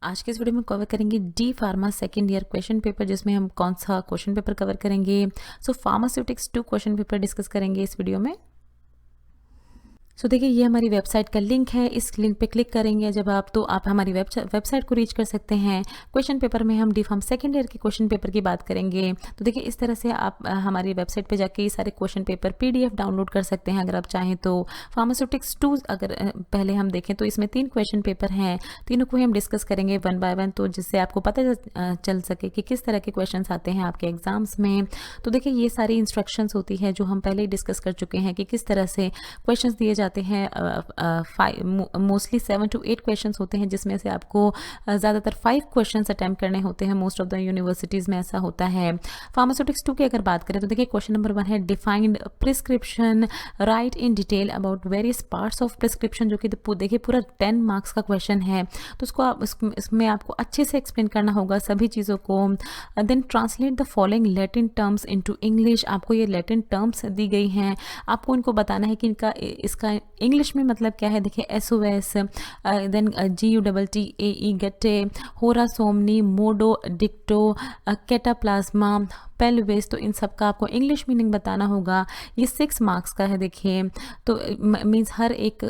आज के इस वीडियो में कवर करेंगे D pharma second year question paper, जिसमें हम कौन सा क्वेश्चन पेपर कवर करेंगे। फार्मास्यूटिक्स 2 क्वेश्चन पेपर डिस्कस करेंगे इस वीडियो में। देखिए, ये हमारी वेबसाइट का लिंक है। इस लिंक पे क्लिक करेंगे जब आप, तो आप हमारी वेबसाइट को रीच कर सकते हैं। क्वेश्चन पेपर में हम डी फार्म सेकेंड ईयर के क्वेश्चन पेपर की बात करेंगे। तो देखिए, इस तरह से आप हमारी वेबसाइट पे जाके ये सारे क्वेश्चन पेपर PDF डाउनलोड कर सकते हैं अगर आप चाहें तो। फार्मास्यूटिक्स 2 अगर पहले हम देखें तो इसमें 3 क्वेश्चन पेपर हैं। तीनों को हम डिस्कस करेंगे 1 बाय 1, तो जिससे आपको पता चल सके कि किस तरह के क्वेश्चन आते हैं आपके एग्जाम्स में। तो देखिए, ये सारी इंस्ट्रक्शंस होती है जो हम पहले ही डिस्कस कर चुके हैं कि किस तरह से क्वेश्चन दिए जाते हैं। मोस्टली 7 to 8 क्वेश्चंस होते हैं, जिसमें से आपको ज़्यादातर 5 क्वेश्चंस अटेम्प्ट करने होते हैं। मोस्ट ऑफ द यूनिवर्सिटीज़ में ऐसा होता है। फार्मास्यूटिक्स 2 की अगर बात करें तो देखिए, क्वेश्चन नंबर 1 है defined prescription, right in detail about various parts of prescription, जो कि देखिए पूरा 10 मार्क्स का क्वेश्चन है। तो उसको आप इसमें आपको अच्छे से एक्सप्लेन करना होगा सभी चीज़ों को। Then translate the following Latin terms into English. आपको ये लैटिन टर्म्स दी गई हैं, आपको इनको बताना है कि इसका इंग्लिश में मतलब क्या है। देखिए, SOS, देन GUTTAE गट्टे, होरा सोमनी, मोडो डिक्टो, कैटाप्लाज्मा, पेल्विस, तो इन सब का आपको इंग्लिश मीनिंग बताना होगा। ये 6 मार्क्स का है। देखिए, तो मीन्स हर एक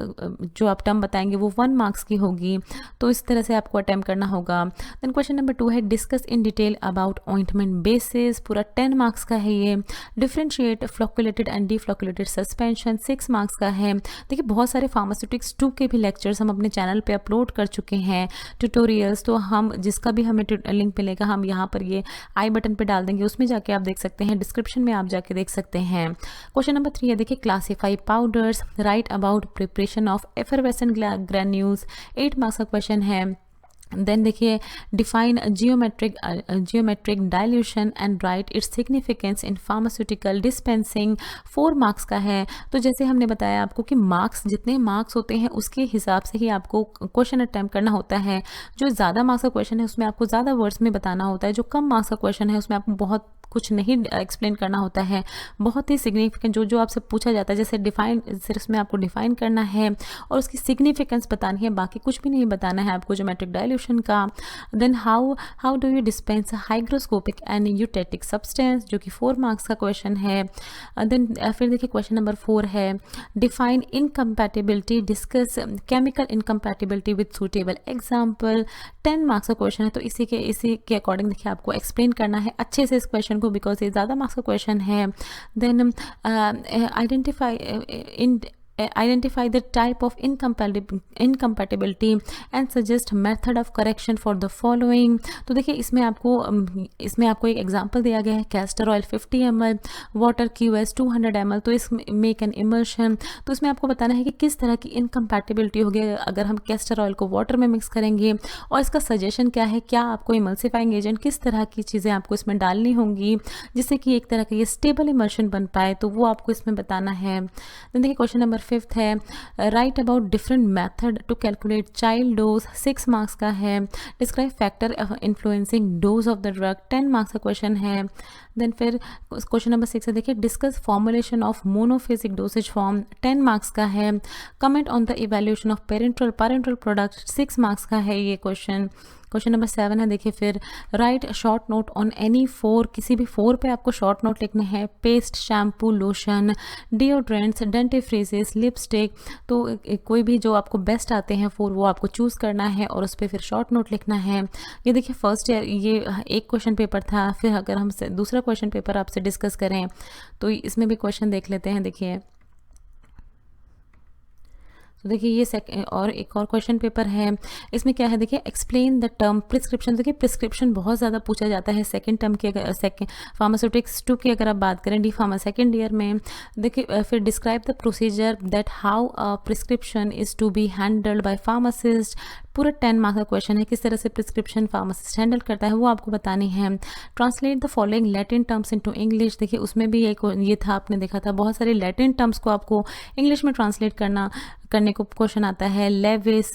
जो आप टर्म बताएंगे वो 1 मार्क्स की होगी। तो इस तरह से आपको अटेम्प्ट करना होगा। देन क्वेश्चन नंबर 2 है discuss in detail about ointment bases, पूरा 10 मार्क्स का है ये। Differentiate flocculated and deflocculated suspension, 6 marks का है। देखिए, बहुत सारे फार्मास्यूटिक्स 2 के भी लेक्चर्स हम अपने चैनल पे अपलोड कर चुके हैं, ट्यूटोरियल्स। तो हम जिसका भी हमें लिंक मिलेगा हम यहाँ पर ये आई बटन पे डाल देंगे, उसमें जाके आप देख सकते हैं, डिस्क्रिप्शन में आप जाके देख सकते हैं। क्वेश्चन नंबर 3 है देखिए classify powders, right about preparation of effervescent granules, 8 marks का क्वेश्चन है। देन देखिए define geometric dilution and right its significance in pharmaceutical dispensing, 4 marks का है। तो जैसे हमने बताया आपको कि मार्क्स, जितने मार्क्स होते हैं उसके हिसाब से ही आपको क्वेश्चन अटैम्प्ट करना होता है। जो ज़्यादा मार्क्स का क्वेश्चन है उसमें आपको ज़्यादा वर्ड्स में बताना होता है। जो कम मार्क्स का क्वेश्चन है उसमें आपको बहुत कुछ नहीं एक्सप्लेन करना होता है। बहुत ही सिग्निफिकेंट जो आपसे पूछा जाता है, जैसे डिफाइन, सिर्फ उसमें आपको डिफाइन करना है और उसकी सिग्निफिकेंस बतानी है, बाकी कुछ भी नहीं बताना है आपको ज्योमेट्रिक डाइल्यूशन का। Then how do you dispense hygroscopic and eutectic substance, जो कि 4 मार्क्स का क्वेश्चन है। देन फिर देखिए क्वेश्चन नंबर 4 है define incompatibility, discuss chemical incompatibility with suitable example, 10 marks का क्वेश्चन है। तो इसी के अकॉर्डिंग देखिए आपको एक्सप्लेन करना है अच्छे से इस क्वेश्चन को, बिकॉज ये ज़्यादा मार्क्स का क्वेश्चन है। Then identify the type of incompatibility and suggest method of correction for the following। तो देखिए, इसमें आपको एक एग्जांपल दिया गया है, castor oil 50 ml, water QS 200 ml। तो इसमें मेक एन इमल्शन, तो इसमें आपको बताना है कि किस तरह की इनकम्पैटिबिलिटी होगी अगर हम कैस्टर ऑयल को वाटर में मिक्स करेंगे, और इसका सजेशन क्या है, क्या आपको इमल्सिफाइंग एजेंट, किस तरह की चीज़ें आपको इसमें डालनी होंगी जिससे कि एक तरह का ये स्टेबल इमल्शन बन पाए, तो वो आपको इसमें बताना है। देखिए क्वेश्चन नंबर 5 है write about different method to calculate child dose, 6 marks का है। Describe factor influencing dose of the drug, 10 marks का क्वेश्चन है। देन फिर क्वेश्चन नंबर 6 है देखिए discuss formulation of monophasic dosage form, 10 marks का है। Comment on the evaluation of parental product, 6 marks का है ये क्वेश्चन। क्वेश्चन नंबर 7 है देखिए फिर right short note on any 4, किसी भी 4 पे आपको शॉर्ट नोट लिखने हैं। Paste, shampoo, lotion, deodorants, dentifrices, lipstick, तो कोई भी जो आपको बेस्ट आते हैं 4 वो आपको चूज़ करना है और उस पर फिर शॉर्ट नोट लिखना है। ये देखिए फर्स्ट ईयर ये एक क्वेश्चन पेपर था। फिर अगर हम दूसरा क्वेश्चन पेपर आपसे डिस्कस करें तो इसमें भी क्वेश्चन देख लेते हैं। देखिए, तो देखिए ये और एक और क्वेश्चन पेपर है। इसमें क्या है देखिए एक्सप्लेन द टर्म प्रिस्क्रिप्शन। देखिए प्रिस्क्रिप्शन बहुत ज़्यादा पूछा जाता है सेकंड टर्म की, अगर फार्मास्यूटिक्स 2 की अगर आप बात करें डी फार्मा सेकंड ईयर में। देखिए फिर describe the procedure that how a prescription is to be handled by pharmacist, पूरा 10 मार्क्स का क्वेश्चन है। किस तरह से प्रिस्क्रिप्शन फार्मासिस्ट हैंडल करता है वो आपको बतानी है। Translate the following Latin terms into English. देखिए उसमें भी ये था, आपने देखा था बहुत सारे लैटिन टर्म्स को आपको इंग्लिश में ट्रांसलेट करने को क्वेश्चन आता है। लेविस,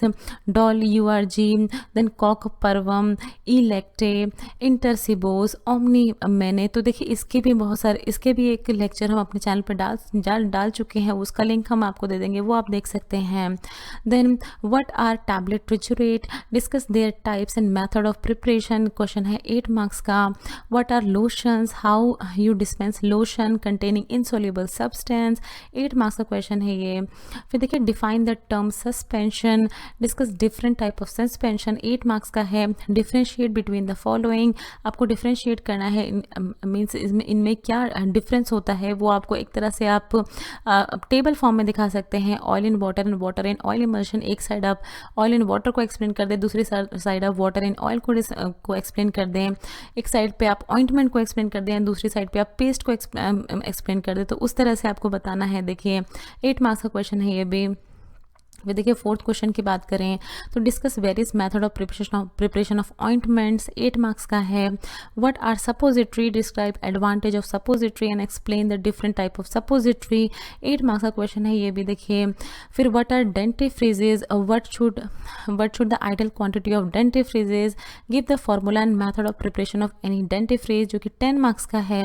डॉल URG, देन कॉक परवम, इलेक्टे, इंटरसिबोस, ओमनी मैने। तो देखिए इसके भी एक लेक्चर हम अपने चैनल पर डाल चुके हैं, उसका लिंक हम आपको दे देंगे, वो आप देख सकते हैं। Then what are tablet rich barbiturate, discuss their types and method of preparation. Question है 8 मार्क्स का. what are lotions, how you dispense lotion containing insoluble substance. 8 marks का क्वेश्चन है ये. फिर देखिए define the term suspension, discuss different type of suspension. 8 marks का है. differentiate between the following, आपको differentiate करना है, मीन्स इनमें क्या डिफरेंस होता है वो आपको एक तरह से आप टेबल फॉर्म में दिखा सकते हैं. Oil in water and water in oil emulsion, एक साइड आप ऑयल इन वाटर को एक्सप्लेन कर दें, दूसरी साइड आप वाटर इन ऑयल को एक्सप्लेन कर दें. एक साइड पे आप ऑइंटमेंट को एक्सप्लेन कर दें, दूसरी साइड पे आप पेस्ट को एक्सप्लेन कर दें. तो उस तरह से आपको बताना है. देखिए 8 मार्क्स का क्वेश्चन है ये भी. फिर देखिए 4th क्वेश्चन की बात करें तो discuss various method of preparation of ointments. 8 marks का है. What are suppository, describe advantage of suppository and explain the different type of suppository. 8 marks का क्वेश्चन है ये भी. देखिए फिर what are dentifrices, what should the ideal quantity of dentifrices, give the formula and method of preparation of any dentifrice, जो कि 10 marks का है.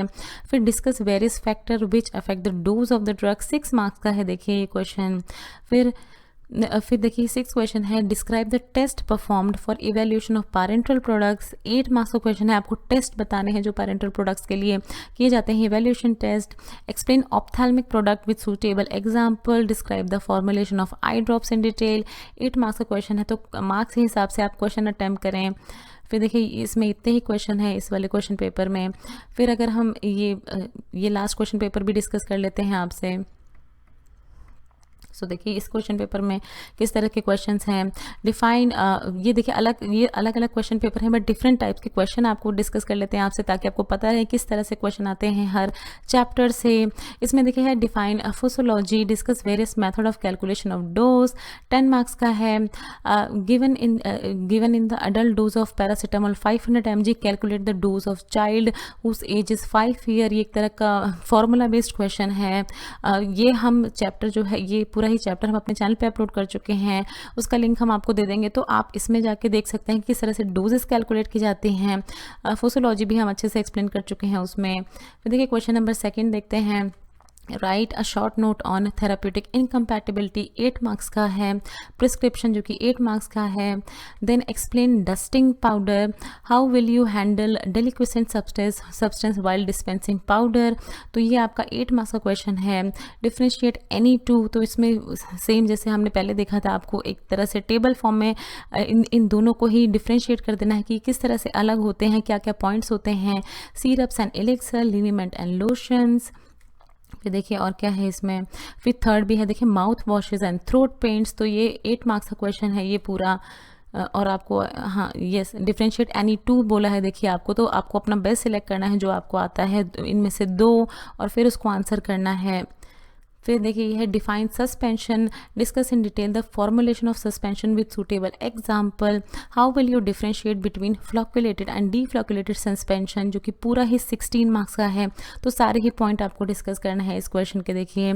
फिर discuss various factor which affect the dose of the drug. 6 marks का है देखिए ये question. फिर देखिए 6th क्वेश्चन है describe the test performed for evaluation of parental products. 8 marks का क्वेश्चन है. आपको टेस्ट बताने हैं जो पैरेंटल प्रोडक्ट्स के लिए किए जाते हैं, evaluation test. Explain ophthalmic product with suitable example, describe the formulation of eye drops in detail. 8 marks का क्वेश्चन है. तो मार्क्स के हिसाब से आप क्वेश्चन अटैम्प्ट करें. फिर देखिए इसमें इतने ही क्वेश्चन है इस वाले क्वेश्चन पेपर में. फिर अगर हम ये लास्ट क्वेश्चन पेपर भी डिस्कस कर लेते हैं आपसे. सो देखिए इस क्वेश्चन पेपर में किस तरह के क्वेश्चंस हैं. डिफाइन, ये देखिए ये अलग अलग क्वेश्चन पेपर हैं बट डिफरेंट टाइप्स के क्वेश्चन आपको डिस्कस कर लेते हैं आपसे, ताकि आपको पता रहे किस तरह से क्वेश्चन आते हैं हर चैप्टर से. इसमें देखिए है define posology, discuss various method of calculation of dose. 10 marks का है. Given in the adult dose of paracetamol 500 mg, calculate the dose of child whose age is 5 year. ये एक तरह का फॉर्मूला बेस्ड क्वेश्चन है. ये हम चैप्टर जो है ये पूरा ही चैप्टर हम अपने चैनल पे अपलोड कर चुके हैं, उसका लिंक हम आपको दे देंगे, तो आप इसमें जाके देख सकते हैं किस तरह से डोजेस कैलकुलेट की जाती हैं. फोसोलॉजी भी हम अच्छे से एक्सप्लेन कर चुके हैं उसमें. फिर देखिए क्वेश्चन नंबर 2 देखते हैं. Write a short note on therapeutic incompatibility. 8 marks का है. प्रिस्क्रिप्शन जो कि 8 मार्क्स का है. Then explain dusting powder, how will you handle deliquescent substance while dispensing powder. तो ये आपका 8 मार्क्स का क्वेश्चन है. डिफ्रेंशिएट एनी टू, तो इसमें सेम जैसे हमने पहले देखा था, आपको एक तरह से टेबल फॉर्म में इन दोनों को ही डिफ्रेंशिएट कर देना है कि किस तरह से अलग होते हैं, क्या क्या पॉइंट्स होते हैं. Syrups and elixir, liniment and lotions. फिर देखिए और क्या है इसमें. फिर 3rd भी है देखिए mouth washes and throat paints. तो ये 8 मार्क्स का क्वेश्चन है ये पूरा. और आपको हाँ यस डिफ्रेंशिएट एनी टू बोला है. देखिए आपको तो आपको अपना बेस्ट सिलेक्ट करना है जो आपको आता है इनमें से 2, और फिर उसको आंसर करना है. फिर देखिए यह है define suspension, discuss in detail the formulation of suspension with suitable example. How will you differentiate between flocculated and deflocculated suspension, जो कि पूरा ही 16 मार्क्स का है. तो सारे ही पॉइंट आपको डिस्कस करना है इस क्वेश्चन के. देखिए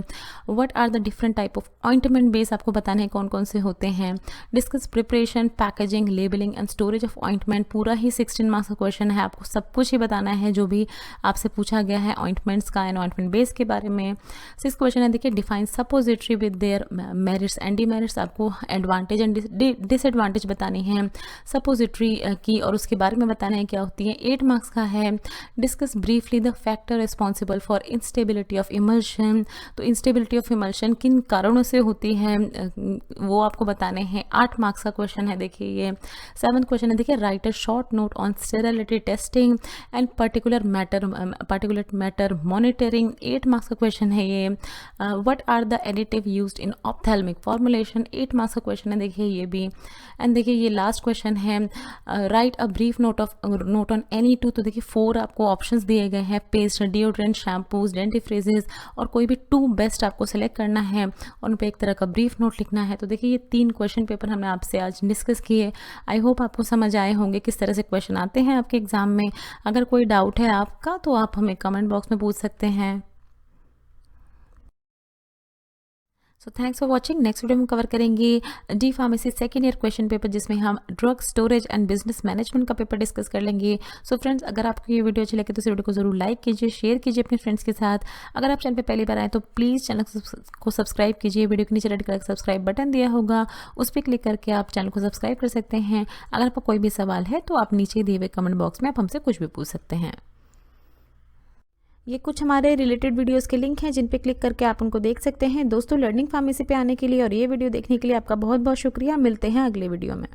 what are the different type of ointment base, आपको बताने हैं कौन कौन से होते हैं. Discuss preparation, packaging, labelling and storage of ointment. पूरा ही 16 मार्क्स का क्वेश्चन है. आपको सब कुछ ही बताना है जो भी आपसे पूछा गया है ऑइंटमेंट्स का एंड ऑइंटमेंट बेस के बारे में. 6th क्वेश्चन है देखिए define suppository with their merits and demerits. आपको एडवांटेज एंड डिसएडवांटेज बतानी है सपोजिटरी की और उसके बारे में बताना है क्या होती है. 8 मार्क्स का है. Discuss briefly the factor responsible for instability of emulsion. तो इंस्टेबिलिटी ऑफ इमल्शन किन कारणों से होती है वो आपको बताने हैं. 8 मार्क्स का क्वेश्चन है. देखिए ये 7th क्वेश्चन है देखिए write a short note on sterility testing and particular matter monitoring. 8 marks का क्वेश्चन है ये. What are the additive used in ophthalmic formulation. 8 marks का क्वेश्चन है देखिए ये भी. एंड देखिए ये लास्ट क्वेश्चन है write a brief note on any two. तो देखिए 4 आपको ऑप्शंस दिए गए हैं, पेस्ट, डिओड्रेंट, शैम्पूज, डेंटिफ्रीजेज, और कोई भी 2 बेस्ट आपको सेलेक्ट करना है और उन पर एक तरह का ब्रीफ नोट लिखना है. तो देखिए ये 3 क्वेश्चन पेपर हमने आपसे आज डिस्कस किए. आई होप आपको समझ आए होंगे किस तरह से क्वेश्चन आते हैं आपके एग्जाम में. अगर कोई डाउट है आपका तो आप हमें कमेंट बॉक्स में पूछ सकते हैं. So thanks for watching. Next video में कवर करेंगे D pharmacy second year question paper, जिसमें हम drug storage and business management का पेपर डिस्कस कर लेंगे। सो फ्रेंड्स, अगर आपको ये वीडियो अच्छी लगे तो इस वीडियो को जरूर लाइक कीजिए, शेयर कीजिए अपने फ्रेंड्स के साथ। अगर आप चैनल पे पहली बार आए तो प्लीज़ चैनल को सब्सक्राइब कीजिए। वीडियो के नीचे रेड कलर का सब्सक्राइब बटन दिया होगा, उस पर क्लिक करके आप चैनल को सब्सक्राइब कर सकते हैं। अगर आपको कोई भी सवाल है तो आप नीचे दिए हुए कमेंट बॉक्स में आप हमसे कुछ भी पूछ सकते हैं। ये कुछ हमारे रिलेटेड वीडियोस के लिंक हैं जिन पे क्लिक करके आप उनको देख सकते हैं। दोस्तों, लर्निंग फार्मेसी पे आने के लिए और ये वीडियो देखने के लिए आपका बहुत बहुत शुक्रिया। मिलते हैं अगले वीडियो में।